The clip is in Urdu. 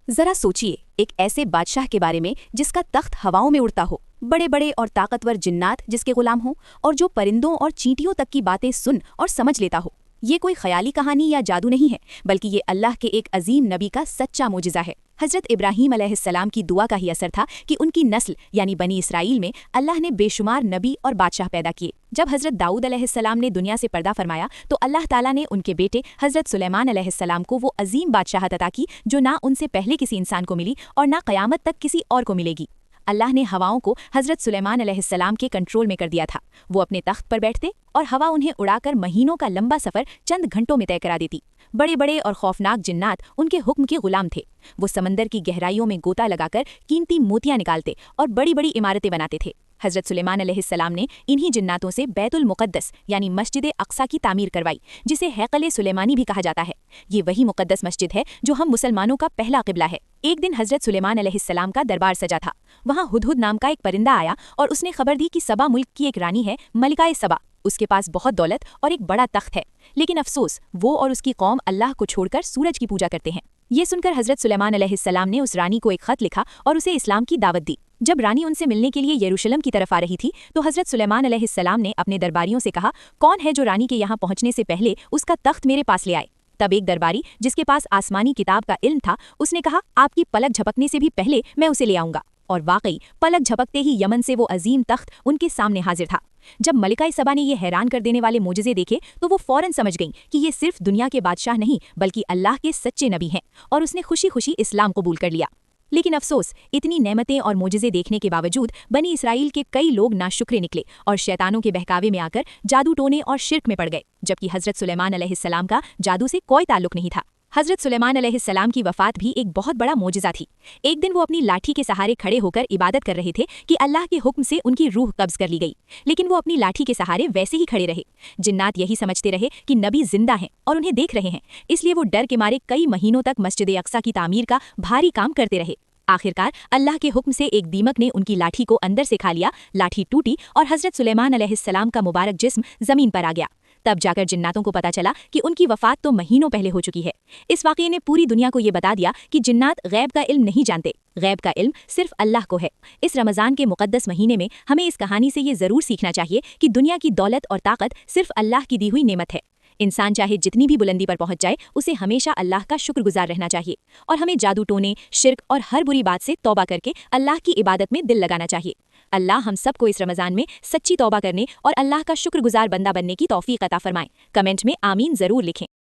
ذرا سوچئے ایک ایسے بادشاہ کے بارے میں جس کا تخت ہواؤں میں اڑتا ہو، بڑے بڑے اور طاقتور جنات جس کے غلام ہوں، اور جو پرندوں اور چینٹیوں تک کی باتیں سن اور سمجھ لیتا ہو۔ یہ کوئی خیالی کہانی یا جادو نہیں ہے، بلکہ یہ اللہ کے ایک عظیم نبی کا سچا معجزہ ہے۔ حضرت ابراہیم علیہ السلام کی دعا کا ہی اثر تھا کہ ان کی نسل یعنی بنی اسرائیل میں اللہ نے بے شمار نبی اور بادشاہ پیدا کیے۔ جب حضرت داؤد علیہ السلام نے دنیا سے پردہ فرمایا تو اللہ تعالیٰ نے ان کے بیٹے حضرت سلیمان علیہ السلام کو وہ عظیم بادشاہت عطا کی جو نہ ان سے پہلے کسی انسان کو ملی اور نہ قیامت تک کسی اور کو ملے گی۔ اللہ نے ہواؤں کو حضرت سلیمان علیہ السلام کے کنٹرول میں کر دیا تھا۔ وہ اپنے تخت پر بیٹھتے اور ہوا انہیں اڑا کر مہینوں کا لمبا سفر چند گھنٹوں میں طے کرا دیتی۔ بڑے بڑے اور خوفناک جنات ان کے حکم کے غلام تھے۔ وہ سمندر کی گہرائیوں میں گوتا لگا کر قیمتی موتیاں نکالتے اور بڑی بڑی عمارتیں بناتے تھے۔ حضرت سلیمان علیہ السلام نے انہی جناتوں سے بیت المقدس یعنی مسجد اقصی کی تعمیر کروائی، جسے ہیکل سلیمانی بھی کہا جاتا ہے۔ یہ وہی مقدس مسجد ہے جو ہم مسلمانوں کا پہلا قبلہ ہے۔ ایک دن حضرت سلیمان علیہ السلام کا دربار سجا تھا۔ وہاں ہدہد نام کا ایک پرندہ آیا اور اس نے خبر دی کہ سبا ملک کی ایک رانی ہے، ملکہ سبا۔ اس کے پاس بہت دولت اور ایک بڑا تخت ہے، لیکن افسوس وہ اور اس کی قوم اللہ کو چھوڑ کر سورج کی پوجا کرتے ہیں۔ یہ سن کر حضرت سلیمان علیہ السلام نے اس رانی کو ایک خط لکھا اور اسے اسلام کی دعوت دی۔ جب رانی ان سے ملنے کے لیے یروشلم کی طرف آ رہی تھی تو حضرت سلیمان علیہ السلام نے اپنے درباریوں سے کہا، کون ہے جو رانی کے یہاں پہنچنے سے پہلے اس کا تخت میرے پاس لے آئے؟ تب ایک درباری جس کے پاس آسمانی کتاب کا علم تھا، اس نے کہا، آپ کی پلک جھپکنے سے بھی پہلے میں اسے لے آؤں گا۔ اور واقعی پلک جھپکتے ہی یمن سے وہ عظیم تخت ان کے سامنے حاضر تھا۔ جب ملکہ سبا نے یہ حیران کر دینے والے معجزے دیکھے تو وہ فوراً سمجھ گئیں کہ یہ صرف دنیا کے بادشاہ نہیں بلکہ اللہ کے سچے نبی ہیں، اور اس نے خوشی خوشی اسلام قبول کر لیا۔ لیکن افسوس، اتنی نعمتیں اور معجزے دیکھنے کے باوجود بنی اسرائیل کے کئی لوگ ناشکرے نکلے اور شیطانوں کے بہکاوے میں آ کر جادو ٹونے اور شرک میں پڑ گئے، جبکہ حضرت سلیمان علیہ السلام کا جادو سے کوئی تعلق نہیں تھا۔ حضرت سلیمان علیہ السلام کی وفات بھی ایک بہت بڑا معجزہ تھی۔ ایک دن وہ اپنی لاٹھی کے سہارے کھڑے ہو کر عبادت کر رہے تھے کہ اللہ کے حکم سے ان کی روح قبض کر لی گئی، لیکن وہ اپنی لاٹھی کے سہارے ویسے ہی کھڑے رہے۔ جنات یہی سمجھتے رہے کہ نبی زندہ ہیں اور انہیں دیکھ رہے ہیں، اس لیے وہ ڈر کے مارے کئی مہینوں تک مسجد اقصی کی تعمیر کا بھاری کام کرتے رہے۔ آخرکار اللہ کے حکم سے ایک دیمک نے ان کی لاٹھی کو اندر سے کھا لیا، لاٹھی ٹوٹی اور حضرت سلیمان علیہ السلام کا مبارک جسم زمین پر آ گیا۔ تب جا کر جناتوں کو پتا چلا کہ ان کی وفات تو مہینوں پہلے ہو چکی ہے۔ اس واقعے نے پوری دنیا کو یہ بتا دیا کہ جنات غیب کا علم نہیں جانتے، غیب کا علم صرف اللہ کو ہے۔ اس رمضان کے مقدس مہینے میں ہمیں اس کہانی سے یہ ضرور سیکھنا چاہیے کہ دنیا کی دولت اور طاقت صرف اللہ کی دی ہوئی نعمت ہے۔ انسان چاہے جتنی بھی بلندی پر پہنچ جائے، اسے ہمیشہ اللہ کا شکر گزار رہنا چاہیے، اور ہمیں جادو ٹونے، شرک اور ہر بری بات سے توبہ کر کے اللہ کی عبادت میں دل لگانا چاہیے۔ اللہ ہم سب کو اس رمضان میں سچی توبہ کرنے اور اللہ کا شکر گزار بندہ بننے کی توفیق عطا فرمائے۔ کمنٹ میں آمین ضرور لکھیں۔